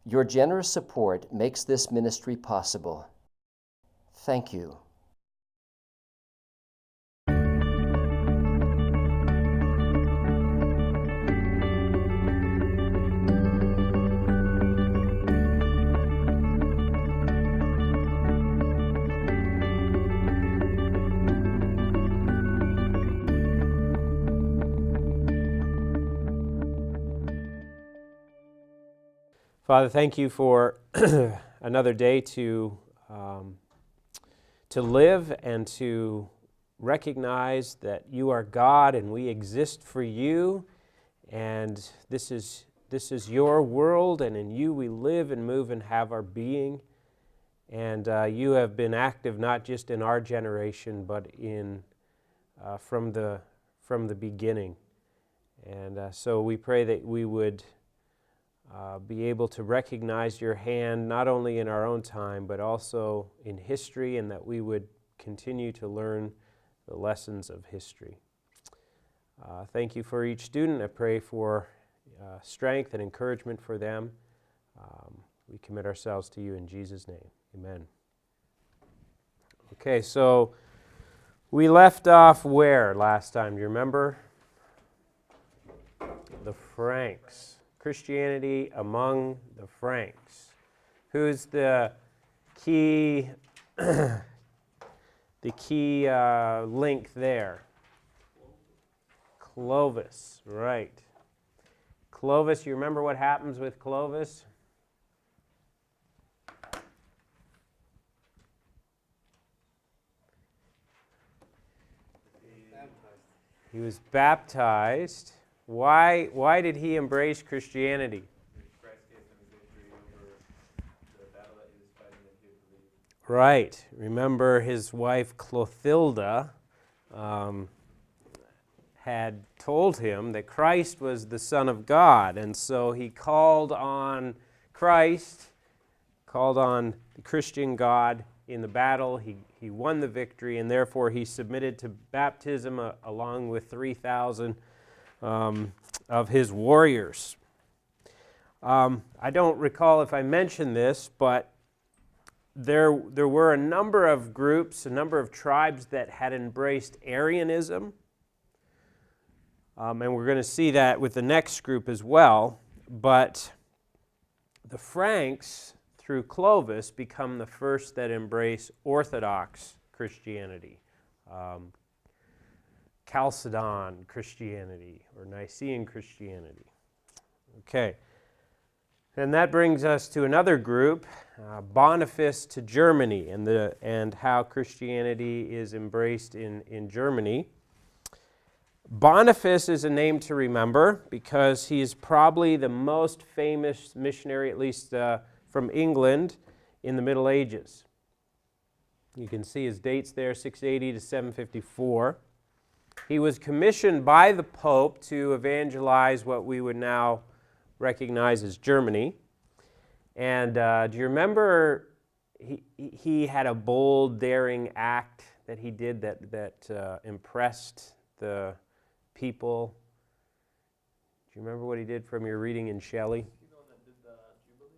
Your generous support makes this ministry possible. Thank you. Father, thank you for another day to live and to recognize that you are God and we exist for you, and this is your world, and in you we live and move and have our being. And you have been active not just in our generation, but in from the beginning. And so we pray that we would be able to recognize your hand not only in our own time, but also in history, and that we would continue to learn the lessons of history. Thank you for each student. I pray for strength and encouragement for them. We commit ourselves to you in Jesus' name. Amen. Okay, so we left off where last time? Do you remember? The Franks. Christianity among the Franks. Who's the key link there? Clovis, right. Clovis, you remember what happens with Clovis? He was baptized. Why did he embrace Christianity? Christ gave him victory over the battle that he was fighting that he would believe. Right. Remember his wife Clothilda had told him that Christ was the Son of God, and so he called on Christ, called on the Christian God in the battle. He won the victory, and therefore he submitted to baptism along with 3,000 of his warriors. I don't recall if I mentioned this, but there were a number of groups, a number of tribes that had embraced Arianism, and we're going to see that with the next group as well. But the Franks, through Clovis, become the first that embrace Orthodox Christianity. Chalcedon Christianity or Nicene Christianity. Okay, and that brings us to another group, Boniface to Germany, and how Christianity is embraced in Germany. Boniface is a name to remember because he is probably the most famous missionary, at least from England, in the Middle Ages. You can see his dates there, 680 to 754. He was commissioned by the Pope to evangelize what we would now recognize as Germany. And do you remember he had a bold, daring act that he did that impressed the people? Do you remember what he did from your reading in Shelley? That did the Jubilee?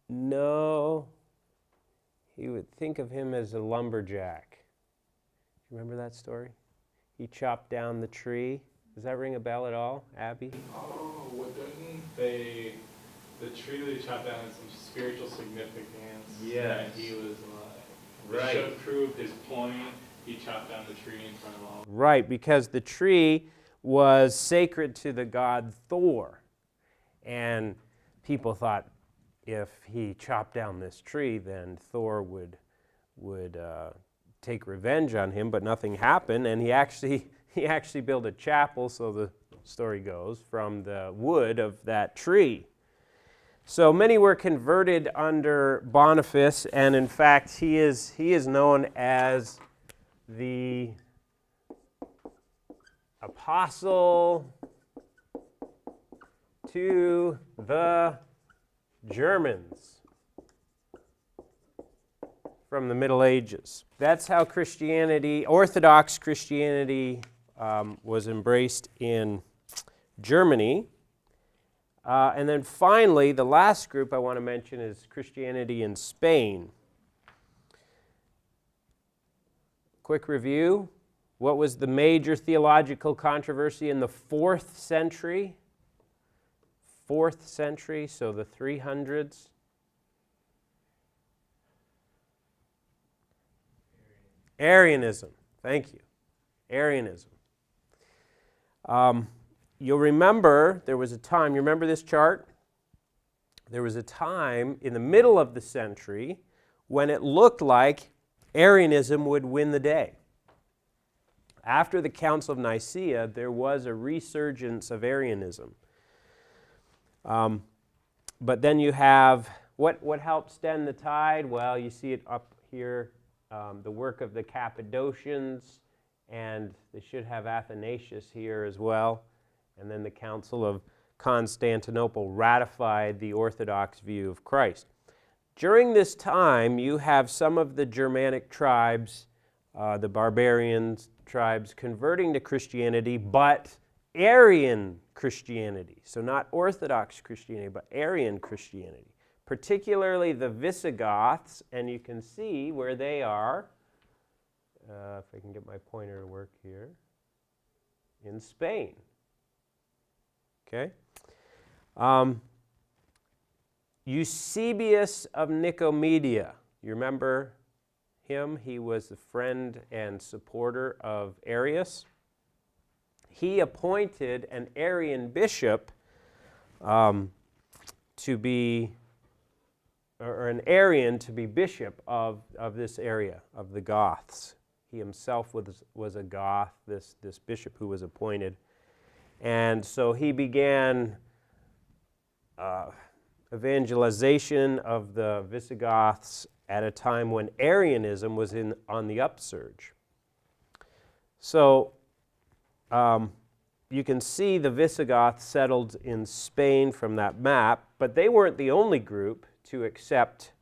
No. He would think of him as a lumberjack. Do you remember that story? He chopped down the tree. Does that ring a bell at all, Abby? Oh, well, the tree that he chopped down had some spiritual significance. Yes. And he was like, to prove his point, he chopped down the tree in front of all. Right, because the tree was sacred to the god Thor. And people thought if he chopped down this tree, then Thor would take revenge on him, but nothing happened, and he actually built a chapel, so the story goes, from the wood of that tree. So many were converted under Boniface, and in fact he is known as the apostle to the Germans from the Middle Ages. That's how Christianity, Orthodox Christianity, was embraced in Germany. And then finally, the last group I want to mention is Christianity in Spain. Quick review. What was the major theological controversy in the 4th century? 4th century, so the 300s. Arianism. Thank you. Arianism. You'll remember there was a time, you remember this chart? There was a time in the middle of the century when it looked like Arianism would win the day. After the Council of Nicaea, there was a resurgence of Arianism. But then you have, what helped stem the tide? Well, you see it up here, the work of the Cappadocians, and they should have Athanasius here as well. And then the Council of Constantinople ratified the Orthodox view of Christ. During this time, you have some of the Germanic tribes, the barbarian tribes, converting to Christianity, but Arian Christianity. So not Orthodox Christianity, but Arian Christianity. Particularly the Visigoths, and you can see where they are, if I can get my pointer to work here, in Spain. Okay? Eusebius of Nicomedia. You remember him? He was a friend and supporter of Arius. He appointed an Arian bishop to be, or an Arian to be bishop of this area, of the Goths. He himself was a Goth, this bishop who was appointed. And so he began evangelization of the Visigoths at a time when Arianism was on the upsurge. So you can see the Visigoths settled in Spain from that map, but they weren't the only group to accept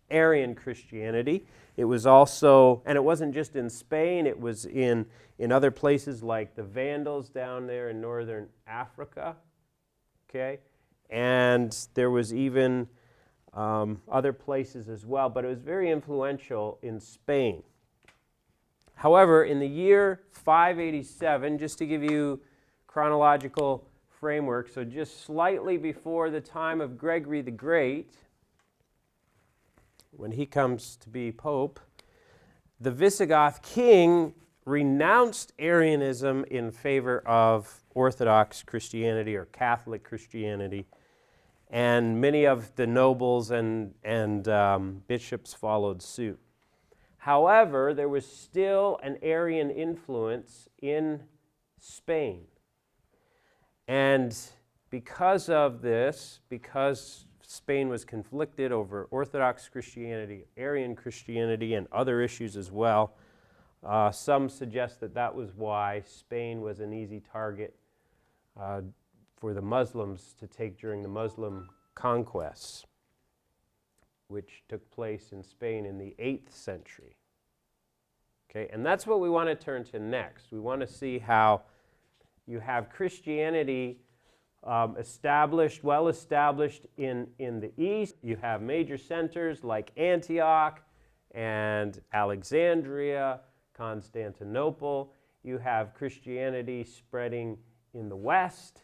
Arian Christianity. It was also, and it wasn't just in Spain, it was in other places like the Vandals down there in northern Africa, okay? And there was even other places as well, but it was very influential in Spain. However, in the year 587, just to give you chronological framework, so just slightly before the time of Gregory the Great, when he comes to be Pope, the Visigoth king renounced Arianism in favor of Orthodox Christianity or Catholic Christianity, and many of the nobles and bishops followed suit. However, there was still an Arian influence in Spain. And because of this, because Spain was conflicted over Orthodox Christianity, Arian Christianity, and other issues as well, some suggest that that was why Spain was an easy target for the Muslims to take during the Muslim conquests, which took place in Spain in the 8th century. Okay, and that's what we want to turn to next. We want to see how you have Christianity well established in the East. You have major centers like Antioch and Alexandria, Constantinople. You have Christianity spreading in the West.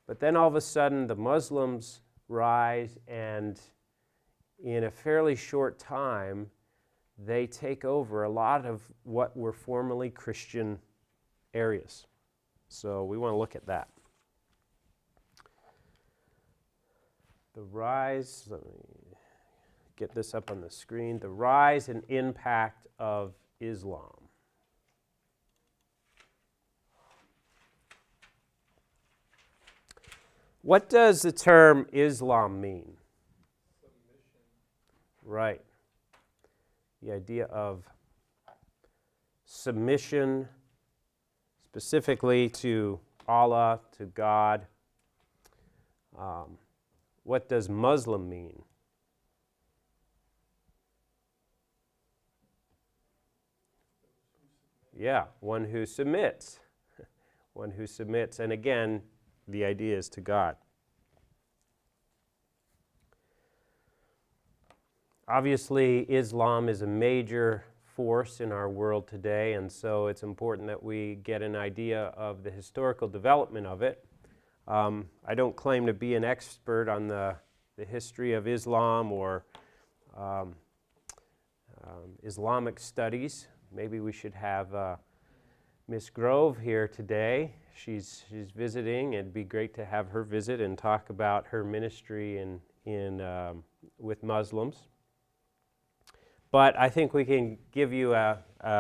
But then all of a sudden the Muslims rise, and in a fairly short time, they take over a lot of what were formerly Christian areas. So we want to look at that. The rise, let me get this up on the screen, the rise and impact of Islam. What does the term Islam mean? Submission. Right. The idea of submission specifically to Allah, to God. What does Muslim mean? Yeah, one who submits. One who submits. And again, the idea is to God. Obviously, Islam is a major force in our world today, and so it's important that we get an idea of the historical development of it. I don't claim to be an expert on the history of Islam or Islamic studies. Maybe we should have Miss Grove here today. She's visiting. It'd be great to have her visit and talk about her ministry with Muslims. But I think we can give you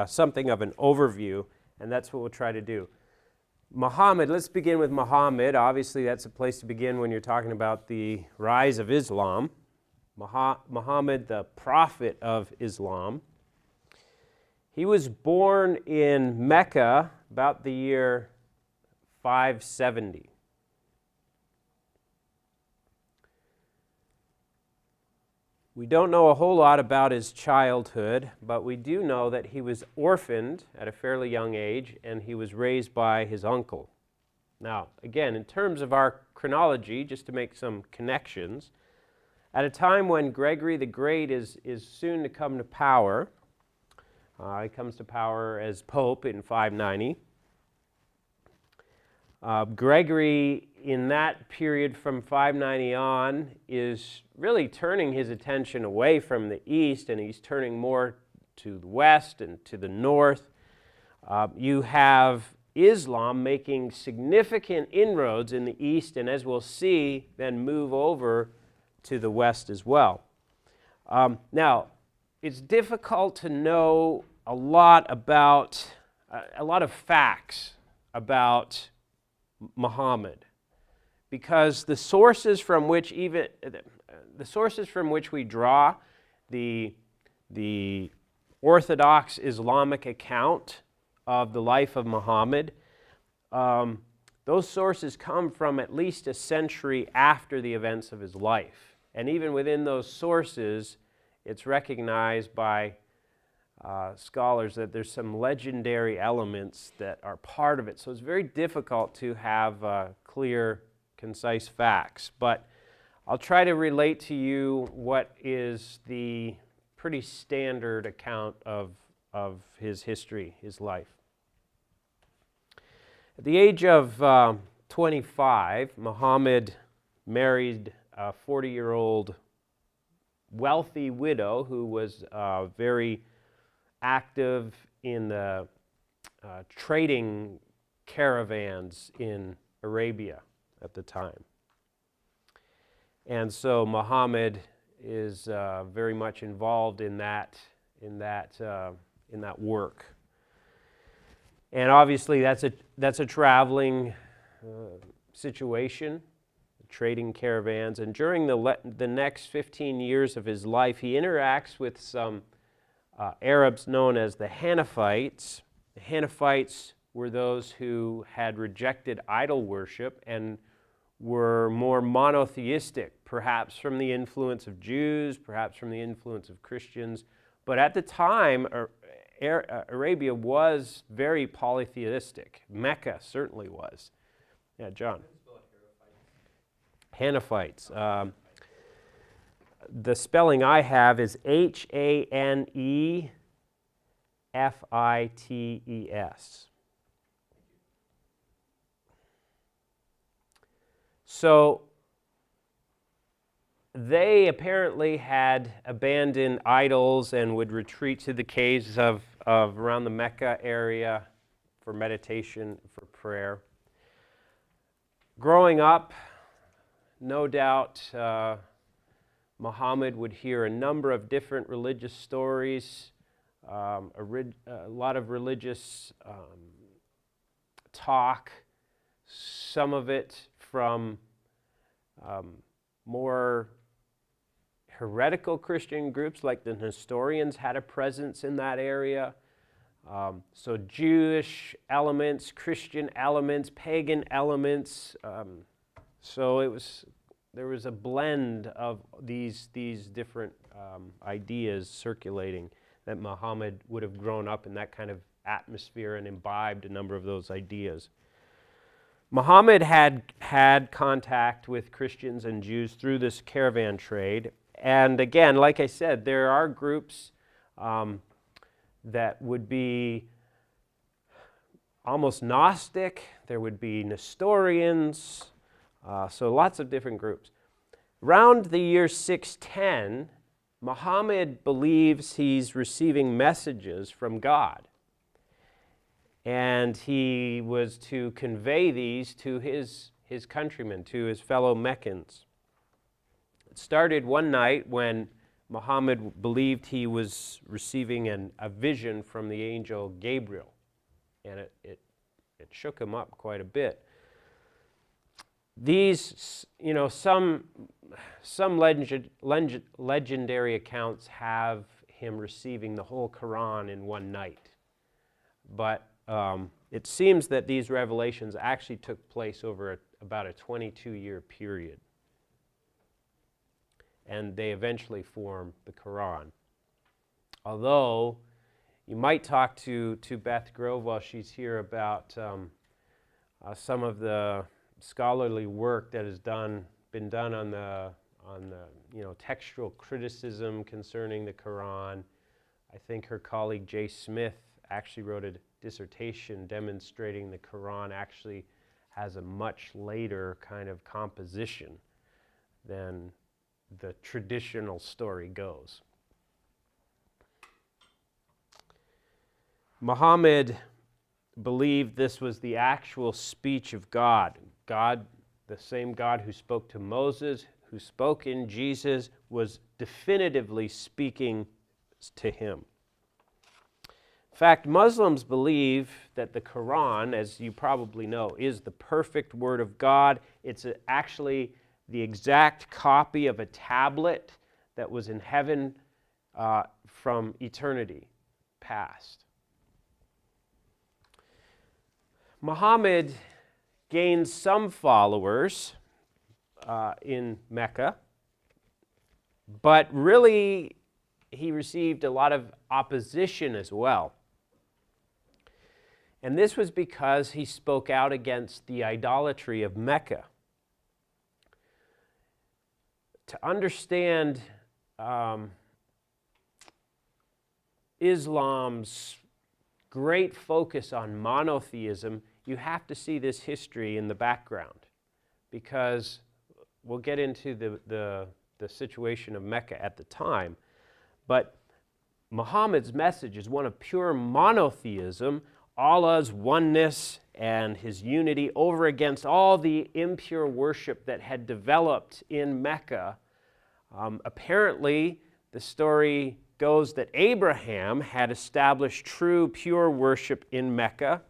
something of an overview, and that's what we'll try to do. Muhammad, let's begin with Muhammad. Obviously, that's a place to begin when you're talking about the rise of Islam. Muhammad, the prophet of Islam. He was born in Mecca about the year 570. We don't know a whole lot about his childhood, but we do know that he was orphaned at a fairly young age, and he was raised by his uncle. Now, again, in terms of our chronology, just to make some connections, at a time when Gregory the Great is soon to come to power, he comes to power as Pope in 590. Gregory, in that period from 590 on, is really turning his attention away from the east, and he's turning more to the west and to the north. You have Islam making significant inroads in the east, and as we'll see, then move over to the west as well. Now, it's difficult to know a lot of facts about Muhammad, because the sources from which we draw the Orthodox Islamic account of the life of Muhammad, those sources come from at least a century after the events of his life. And even within those sources, it's recognized by scholars that there's some legendary elements that are part of it. So it's very difficult to have clear, concise facts. But I'll try to relate to you what is the pretty standard account of his history, his life. At the age of 25, Muhammad married a 40-year-old wealthy widow who was very active in the trading caravans in Arabia at the time. And so Muhammad is very much involved in that work. And obviously that's a traveling situation, trading caravans. And during the next 15 years of his life, he interacts with some Arabs known as the Hanafites. The Hanafites were those who had rejected idol worship and were more monotheistic, perhaps from the influence of Jews, perhaps from the influence of Christians. But at the time, Arabia was very polytheistic. Mecca certainly was. Yeah, John. Hanafites. The spelling I have is Hanefiftes. So they apparently had abandoned idols and would retreat to the caves of around the Mecca area for meditation, for prayer. Growing up, no doubt, Muhammad would hear a number of different religious stories, a lot of religious talk, some of it from more heretical Christian groups like the Nestorians had a presence in that area. So Jewish elements, Christian elements, pagan elements. So there was a blend of these different ideas circulating, that Muhammad would have grown up in that kind of atmosphere and imbibed a number of those ideas. Muhammad had contact with Christians and Jews through this caravan trade, And again, like I said, there are groups that would be almost Gnostic. There would be Nestorians. So lots of different groups. Around the year 610, Muhammad believes he's receiving messages from God. And he was to convey these to his countrymen, to his fellow Meccans. It started one night when Muhammad believed he was receiving a vision from the angel Gabriel. And it shook him up quite a bit. These, some legendary accounts have him receiving the whole Quran in one night. But it seems that these revelations actually took place over about a 22-year period. And they eventually form the Quran. Although, you might talk to Beth Grove while she's here about some of the scholarly work that has been done on the textual criticism concerning the Quran. I think her colleague Jay Smith actually wrote a dissertation demonstrating the Quran actually has a much later kind of composition than the traditional story goes. Muhammad believed this was the actual speech of God. God, the same God who spoke to Moses, who spoke in Jesus, was definitively speaking to him. In fact, Muslims believe that the Quran, as you probably know, is the perfect word of God. It's actually the exact copy of a tablet that was in heaven from eternity past. Muhammad gained some followers in Mecca, but really he received a lot of opposition as well. And this was because he spoke out against the idolatry of Mecca. To understand Islam's great focus on monotheism, you have to see this history in the background, because we'll get into the situation of Mecca at the time. But Muhammad's message is one of pure monotheism, Allah's oneness and his unity over against all the impure worship that had developed in Mecca. Apparently, the story goes that Abraham had established true, pure worship in Mecca,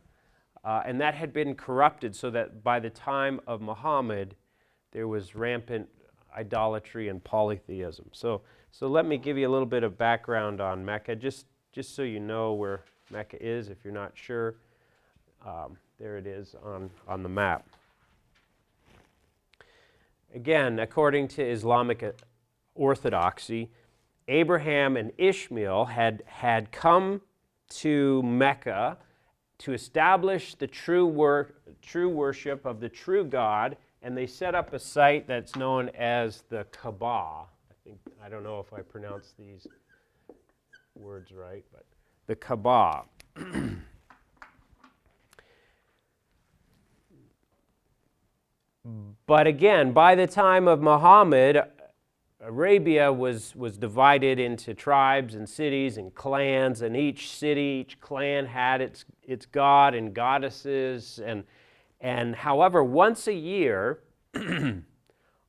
and that had been corrupted so that by the time of Muhammad, there was rampant idolatry and polytheism. So let me give you a little bit of background on Mecca, just so you know where Mecca is, if you're not sure. There it is on the map. Again, according to Islamic orthodoxy, Abraham and Ishmael had come to Mecca to establish the true worship of the true God, and they set up a site that's known as the Kaaba. I don't know if I pronounce these words right, but the Kaaba. But again, by the time of Muhammad, Arabia was divided into tribes and cities and clans, and each city, each clan had its god and goddesses, and however, once a year,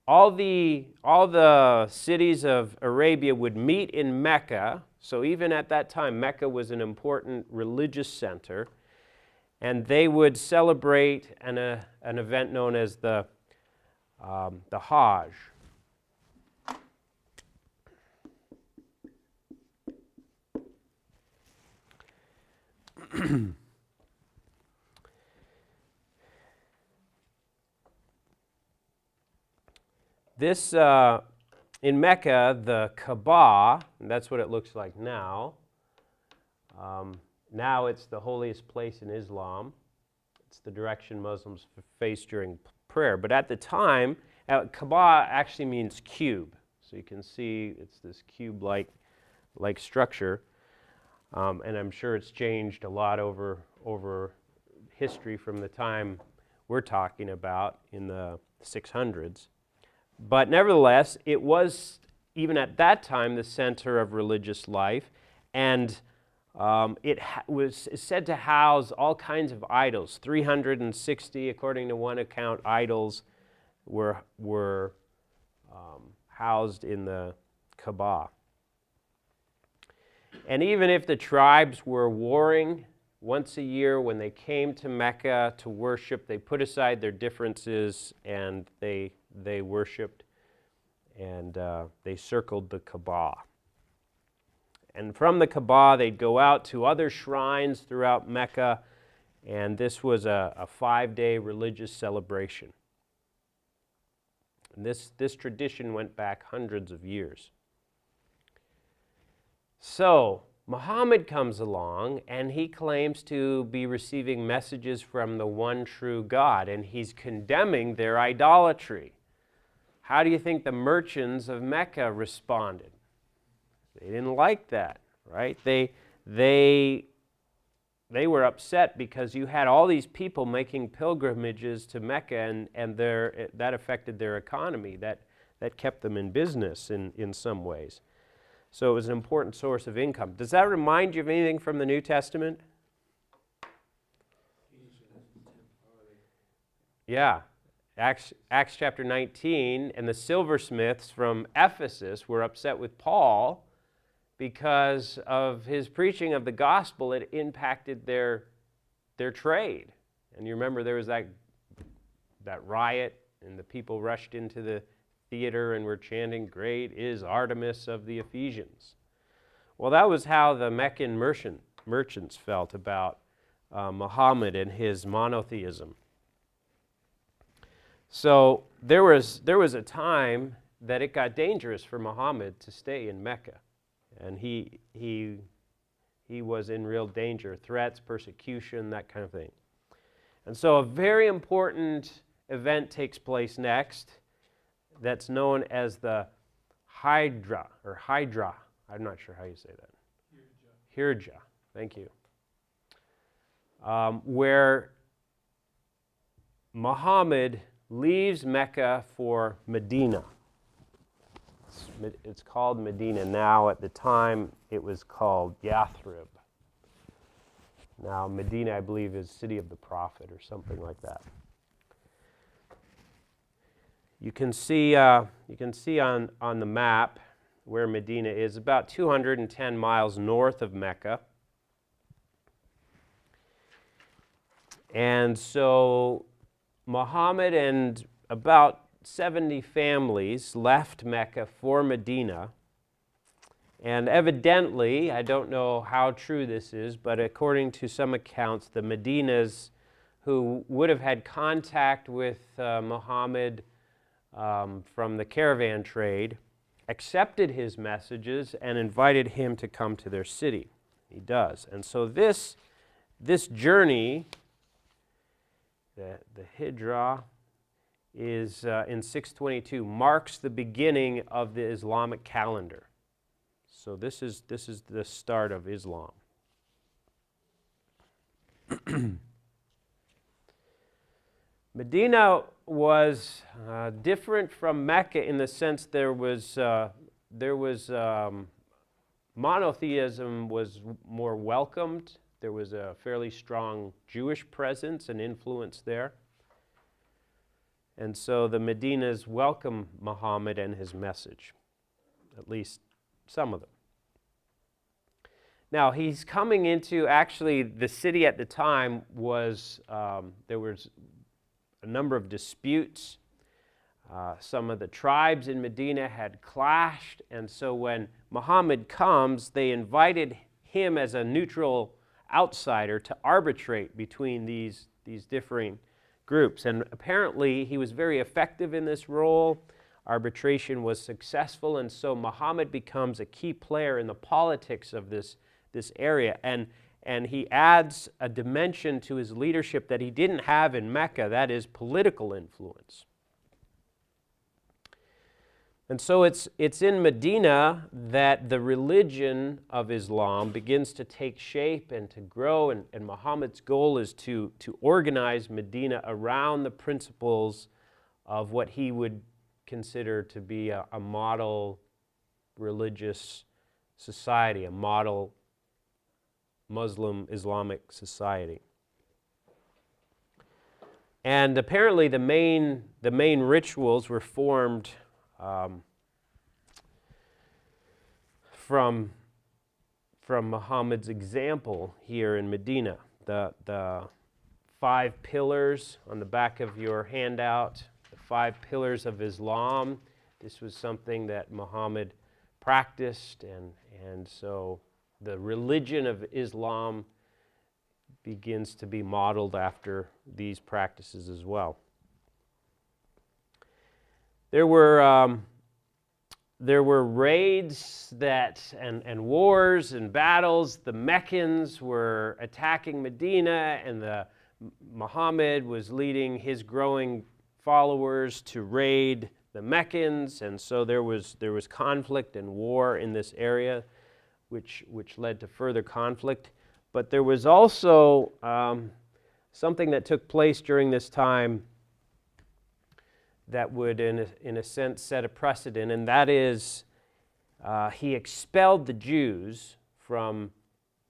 all the cities of Arabia would meet in Mecca. So even at that time, Mecca was an important religious center, and they would celebrate an event known as the Hajj. This, in Mecca, the Kaaba, and that's what it looks like now. Now it's the holiest place in Islam. It's the direction Muslims face during prayer. But at the time, Kaaba actually means cube. So you can see it's this cube-like structure, and I'm sure it's changed a lot over history from the time we're talking about in the 600s. But nevertheless, it was, even at that time, the center of religious life, and it was said to house all kinds of idols. 360, according to one account, idols were housed in the Kaaba. And even if the tribes were warring, once a year when they came to Mecca to worship, they put aside their differences and they worshiped, and they circled the Kaaba. And from the Kaaba, they'd go out to other shrines throughout Mecca, and this was a 5-day religious celebration. And this tradition went back hundreds of years. So, Muhammad comes along, and he claims to be receiving messages from the one true God, and he's condemning their idolatry. How do you think the merchants of Mecca responded? They didn't like that, right? They were upset because you had all these people making pilgrimages to Mecca, and that affected their economy. That kept them in business in some ways. So it was an important source of income. Does that remind you of anything from the New Testament? Yeah. Acts chapter 19, and the silversmiths from Ephesus were upset with Paul because of his preaching of the gospel. It impacted their trade. And you remember there was that riot, and the people rushed into the theater and were chanting, "Great is Artemis of the Ephesians." Well, that was how the Meccan merchants felt about Muhammad and his monotheism. So there was a time that it got dangerous for Muhammad to stay in Mecca, and he was in real danger, threats, persecution, that kind of thing. And so a very important event takes place next that's known as the Hijra. I'm not sure how you say that. Hijra. Thank you. Where Muhammad leaves Mecca for Medina. It's called Medina now. At the time, it was called Yathrib. Now, Medina, I believe, is city of the prophet or something like that. You can see on the map where Medina is, about 210 miles north of Mecca. And so Muhammad and about 70 families left Mecca for Medina. And evidently, I don't know how true this is, but according to some accounts, the Medinas who would have had contact with Muhammad from the caravan trade accepted his messages and invited him to come to their city. He does. And so this journey, the Hijra, is in 622, marks the beginning of the Islamic calendar. So this is the start of Islam. Medina was different from Mecca in the sense there was monotheism was more welcomed. There was a fairly strong Jewish presence and influence there. And so the Medinas welcome Muhammad and his message, at least some of them. Now, he's coming into, actually, the city at the time was, there was a number of disputes. Some of the tribes in Medina had clashed, and so when Muhammad comes, they invited him as a neutral outsider to arbitrate between these differing groups. And apparently, he was very effective in this role. Arbitration was successful, and so Muhammad becomes a key player in the politics of this area. And he adds a dimension to his leadership that he didn't have in Mecca, that is political influence. And so it's in Medina that the religion of Islam begins to take shape and to grow, and Muhammad's goal is to organize Medina around the principles of what he would consider to be a model religious society, a model Muslim Islamic society. And apparently the main rituals were formed from Muhammad's example here in Medina. The 5 pillars on the back of your handout, the 5 pillars of Islam. This was something that Muhammad practiced, and so the religion of Islam begins to be modeled after these practices as well. There were raids and wars and battles. The Meccans were attacking Medina, and Muhammad was leading his growing followers to raid the Meccans, and so there was conflict and war in this area, which led to further conflict. But there was also something that took place during this time that would, in a sense, set a precedent, and that is he expelled the Jews from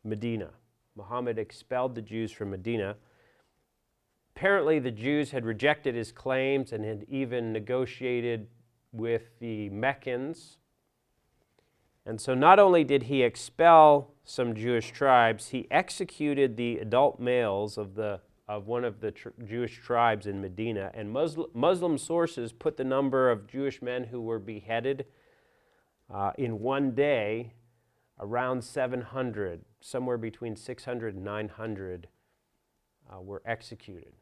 Medina. Muhammad expelled the Jews from Medina. Apparently, the Jews had rejected his claims and had even negotiated with the Meccans. And so not only did he expel some Jewish tribes, he executed the adult males of one of the Jewish tribes in Medina. And Muslim sources put the number of Jewish men who were beheaded in one day around 700, somewhere between 600 and 900 were executed.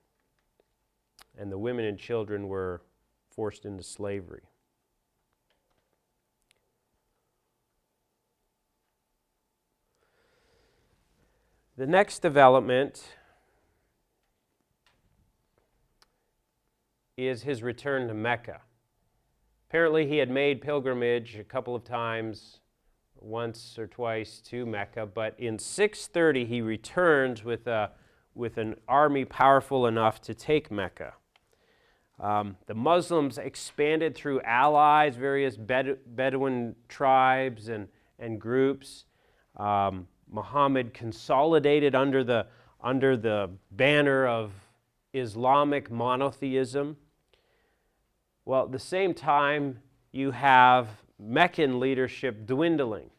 And the women and children were forced into slavery. The next development is his return to Mecca. Apparently he had made pilgrimage a couple of times, once or twice to Mecca, but in 630 he returns with an army powerful enough to take Mecca. The Muslims expanded through allies, various Bedouin tribes and groups. Muhammad consolidated under the banner of Islamic monotheism. Well, at the same time, you have Meccan leadership dwindling,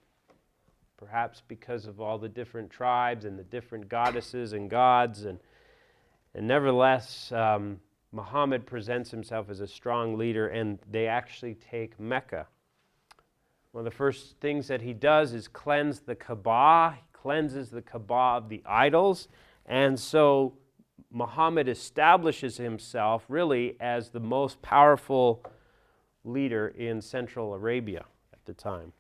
perhaps because of all the different tribes and the different goddesses and gods, and nevertheless, Muhammad presents himself as a strong leader, and they actually take Mecca. One of the first things that he does is cleanse the Kaaba. He cleanses the Kaaba of the idols. And so Muhammad establishes himself really as the most powerful leader in Central Arabia at the time.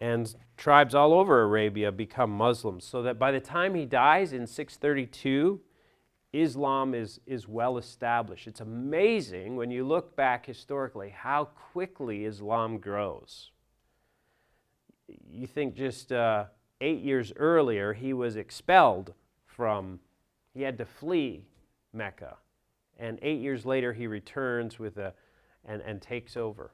And tribes all over Arabia become Muslims, so that by the time he dies in 632, Islam is well established. It's amazing when you look back historically how quickly Islam grows. You think just 8 years earlier he was expelled he had to flee Mecca. And 8 years later he returns and takes over.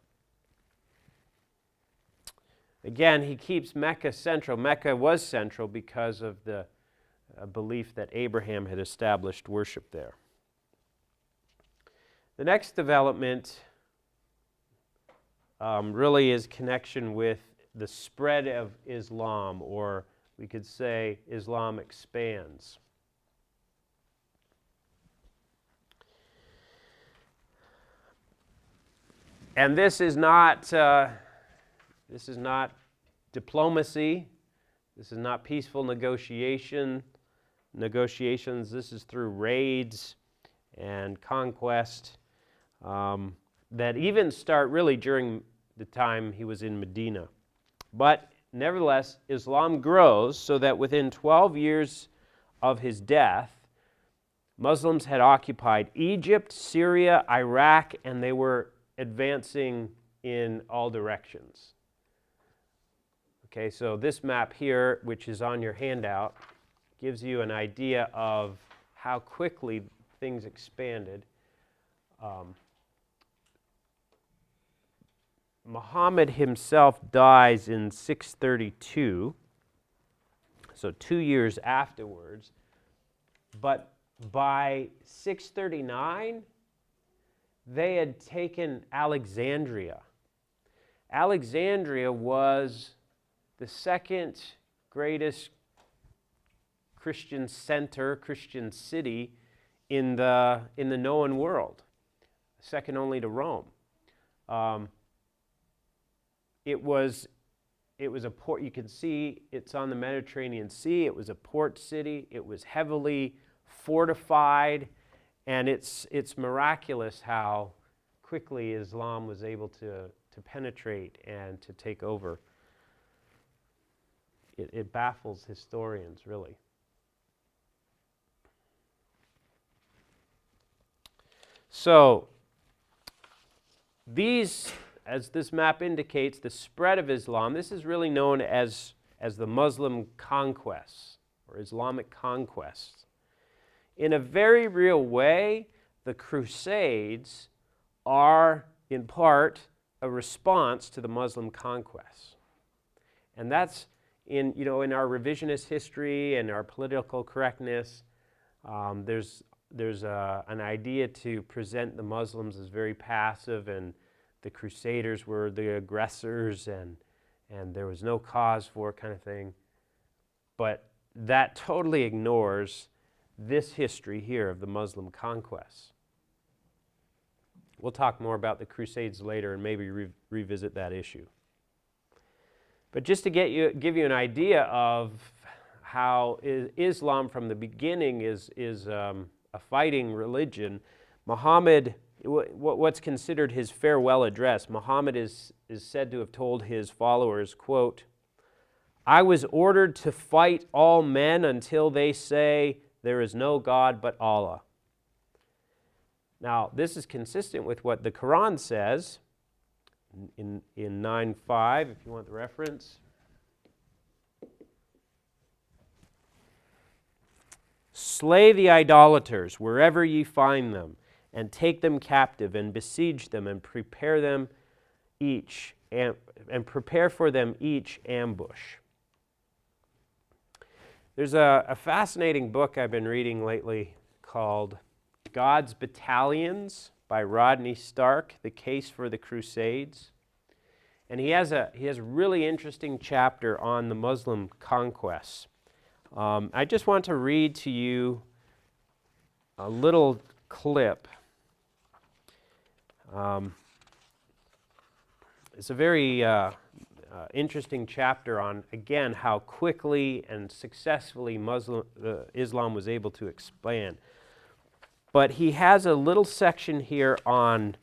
Again, he keeps Mecca central. Mecca was central because of the belief that Abraham had established worship there. The next development really is connection with the spread of Islam, or we could say Islam expands. And this is not diplomacy. This is not peaceful negotiations. This is through raids and conquest that even start really during the time he was in Medina. But nevertheless, Islam grows so that within 12 years of his death, Muslims had occupied Egypt, Syria, Iraq, and they were advancing in all directions. Okay, so this map here, which is on your handout, gives you an idea of how quickly things expanded. Muhammad himself dies in 632, so 2 years afterwards, but by 639, they had taken Alexandria. Alexandria was the second greatest Christian center, Christian city in the known world, second only to Rome. It was a port. You can see it's on the Mediterranean Sea. It was a port city. It was heavily fortified, and it's miraculous how quickly Islam was able to penetrate and to take over. It baffles historians, really. So these, as this map indicates, the spread of Islam, this is really known as the Muslim conquests or Islamic conquests. In a very real way, the Crusades are in part a response to the Muslim conquests. And that's in our revisionist history and our political correctness, there's an idea to present the Muslims as very passive, and the Crusaders were the aggressors, and there was no cause for it, kind of thing. But that totally ignores this history here of the Muslim conquests. We'll talk more about the Crusades later and maybe revisit that issue. But just to give you an idea of how Islam from the beginning is a fighting religion, Muhammad, what's considered his farewell address, Muhammad is said to have told his followers, quote, "I was ordered to fight all men until they say there is no God but Allah." Now, this is consistent with what the Quran says in 9:5, if you want the reference. "Slay the idolaters wherever ye find them, and take them captive, and besiege them, and prepare for them each ambush." There's a fascinating book I've been reading lately called God's Battalions by Rodney Stark, The Case for the Crusades. And he has a really interesting chapter on the Muslim conquests. I just want to read to you a little clip. It's a very interesting chapter on, again, how quickly and successfully Islam was able to expand. But he has a little section here on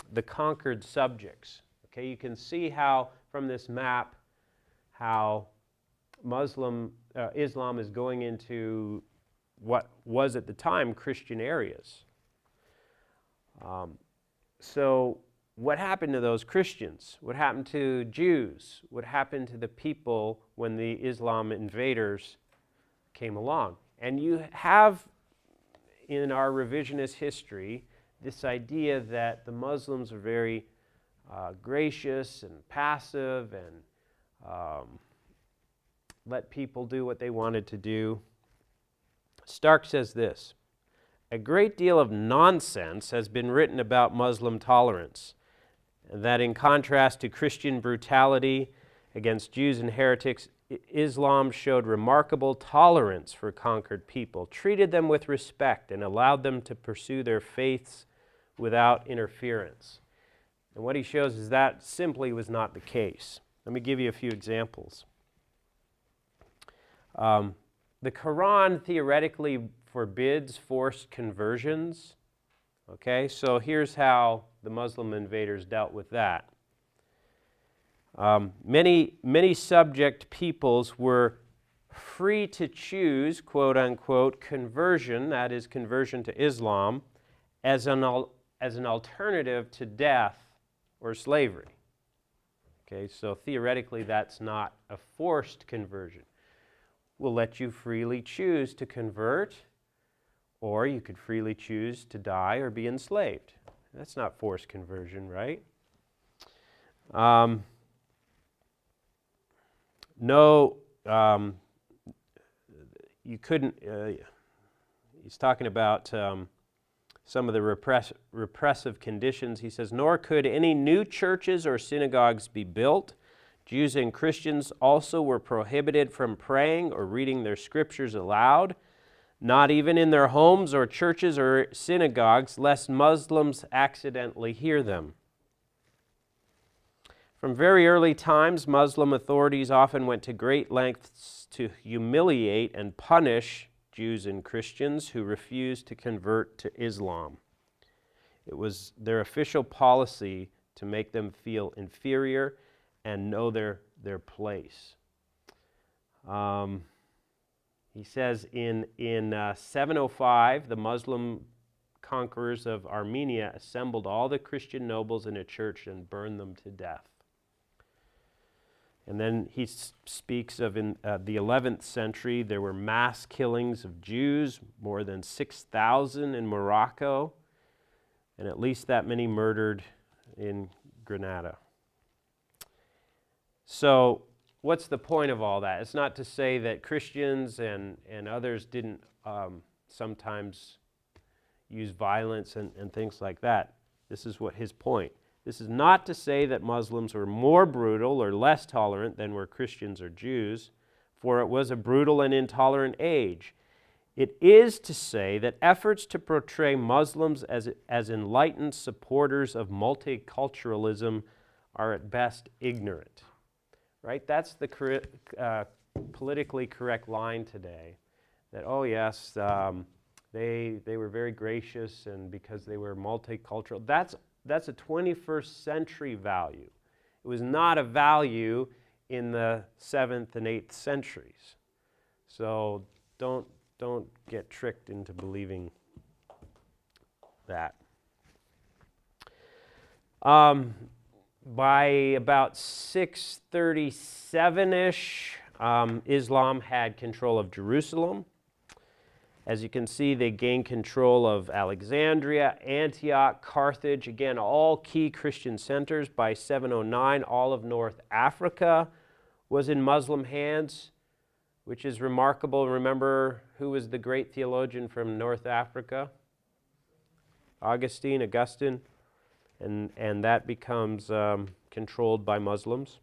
the conquered subjects. Okay, you can see how, from this map, how Islam is going into what was at the time Christian areas. So what happened to those Christians? What happened to Jews? What happened to the people when the Islam invaders came along? And you have in our revisionist history this idea that the Muslims are very gracious and passive and let people do what they wanted to do. Stark says this: "A great deal of nonsense has been written about Muslim tolerance, that in contrast to Christian brutality against Jews and heretics, Islam showed remarkable tolerance for conquered people, treated them with respect, and allowed them to pursue their faiths without interference." And what he shows is that simply was not the case. Let me give you a few examples. The Quran theoretically forbids forced conversions. Okay, so here's how the Muslim invaders dealt with that. Many subject peoples were free to choose, quote unquote, conversion, that is conversion to Islam, as an alternative to death or slavery. Okay, so theoretically that's not a forced conversion. We'll let you freely choose to convert, or you could freely choose to die or be enslaved. That's not forced conversion, right? You couldn't, he's talking about some of the repressive conditions. He says, nor could any new churches or synagogues be built. Jews and Christians also were prohibited from praying or reading their scriptures aloud, not even in their homes or churches or synagogues, lest Muslims accidentally hear them. From very early times, Muslim authorities often went to great lengths to humiliate and punish Jews and Christians who refused to convert to Islam. It was their official policy to make them feel inferior and know their place. He says in 705, the Muslim conquerors of Armenia assembled all the Christian nobles in a church and burned them to death. And then he speaks of in the 11th century, there were mass killings of Jews, more than 6,000 in Morocco, and at least that many murdered in Granada. So what's the point of all that? It's not to say that Christians and others didn't sometimes use violence and things like that. This is what his point. This is not to say that Muslims were more brutal or less tolerant than were Christians or Jews, for it was a brutal and intolerant age. It is to say that efforts to portray Muslims as enlightened supporters of multiculturalism are at best ignorant. Right? That's the politically correct line today. That, oh yes, they were very gracious, and because they were multicultural. That's a 21st century value. It was not a value in the 7th and 8th centuries. So don't get tricked into believing that. By about 637-ish, Islam had control of Jerusalem. As you can see, they gained control of Alexandria, Antioch, Carthage, again, all key Christian centers. By 709, all of North Africa was in Muslim hands, which is remarkable. Remember who was the great theologian from North Africa? Augustine. And that becomes controlled by Muslims.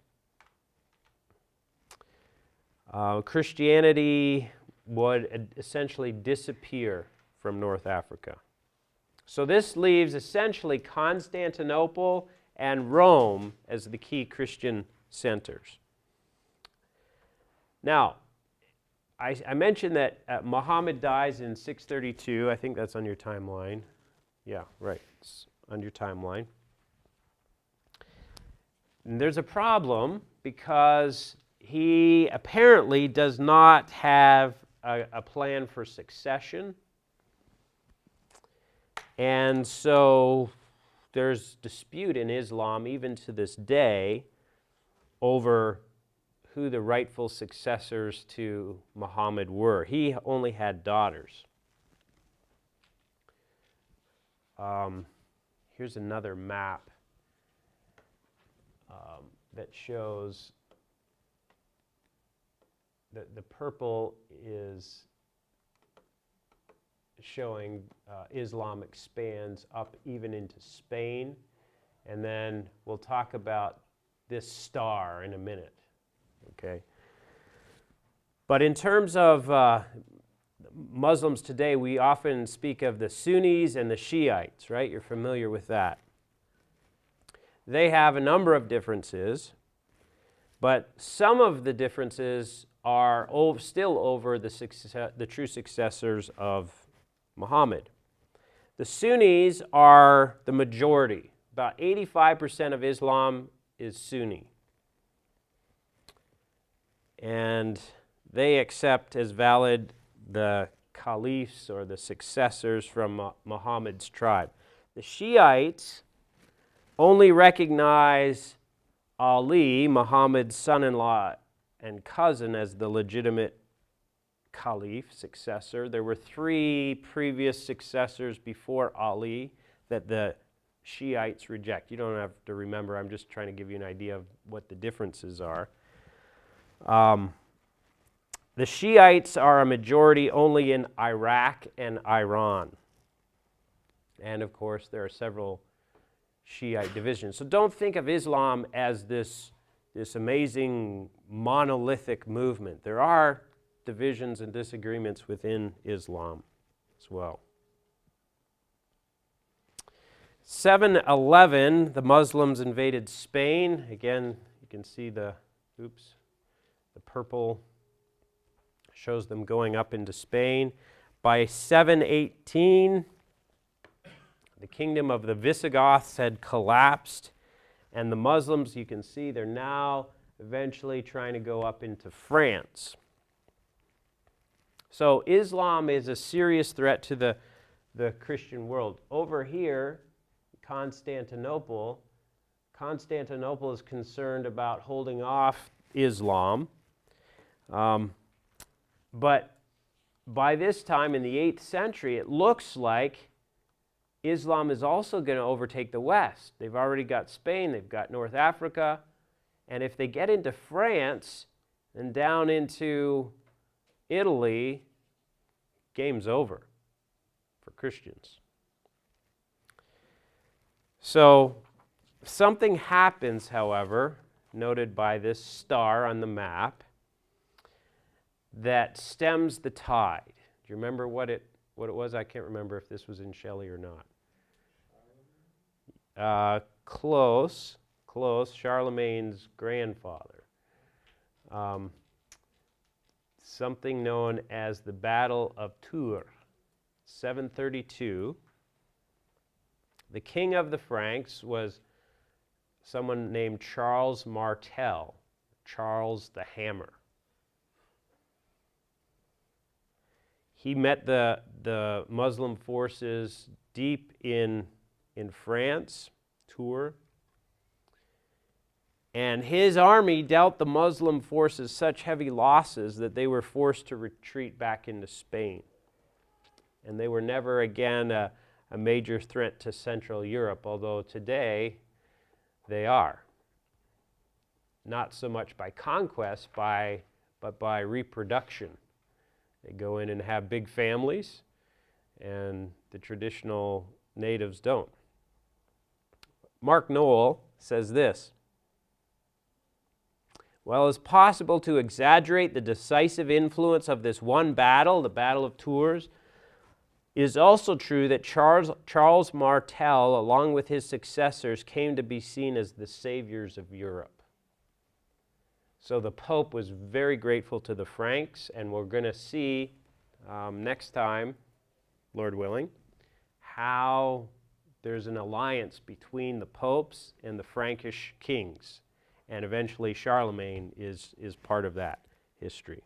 Christianity would essentially disappear from North Africa. So this leaves essentially Constantinople and Rome as the key Christian centers. Now, I mentioned that Muhammad dies in 632. I think that's on your timeline. Yeah, right. It's on your timeline. And there's a problem because he apparently does not have a plan for succession. And so there's dispute in Islam even to this day over who the rightful successors to Muhammad were. He only had daughters. Here's another map that shows the purple is showing Islam expands up even into Spain. And then we'll talk about this star in a minute. Okay. But in terms of Muslims today, we often speak of the Sunnis and the Shiites, right? You're familiar with that. They have a number of differences, but some of the differences are still over the true successors of Muhammad. The Sunnis are the majority. About 85% of Islam is Sunni. And they accept as valid the caliphs or the successors from Muhammad's tribe. The Shiites only recognize Ali, Muhammad's son-in-law and cousin, as the legitimate caliph, successor. There were 3 previous successors before Ali that the Shiites reject. You don't have to remember, I'm just trying to give you an idea of what the differences are. The Shiites are a majority only in Iraq and Iran. And of course, there are several Shiite divisions. So don't think of Islam as this amazing monolithic movement. There are divisions and disagreements within Islam as well. 711, the Muslims invaded Spain. Again, you can see the purple shows them going up into Spain. By 718, the kingdom of the Visigoths had collapsed, and the Muslims, you can see, they're now eventually trying to go up into France. So Islam is a serious threat to the Christian world. Over here, Constantinople is concerned about holding off Islam. But by this time in the 8th century, it looks like Islam is also going to overtake the West. They've already got Spain, they've got North Africa, and if they get into France and down into Italy, game's over for Christians. So something happens, however, noted by this star on the map, that stems the tide. Do you remember what it was? I can't remember if this was in Shelley or not. Close. Charlemagne's grandfather. Something known as the Battle of Tours, 732. The king of the Franks was someone named Charles Martel, Charles the Hammer. He met the Muslim forces deep in France, Tours, and his army dealt the Muslim forces such heavy losses that they were forced to retreat back into Spain. And they were never again a major threat to Central Europe, although today they are. Not so much by conquest, but by reproduction. They go in and have big families, and the traditional natives don't. Mark Noel says this: while it's possible to exaggerate the decisive influence of this one battle, the Battle of Tours, it is also true that Charles Martel, along with his successors, came to be seen as the saviors of Europe. So the Pope was very grateful to the Franks, and we're going to see next time, Lord willing, how there's an alliance between the popes and the Frankish kings. And eventually Charlemagne is part of that history.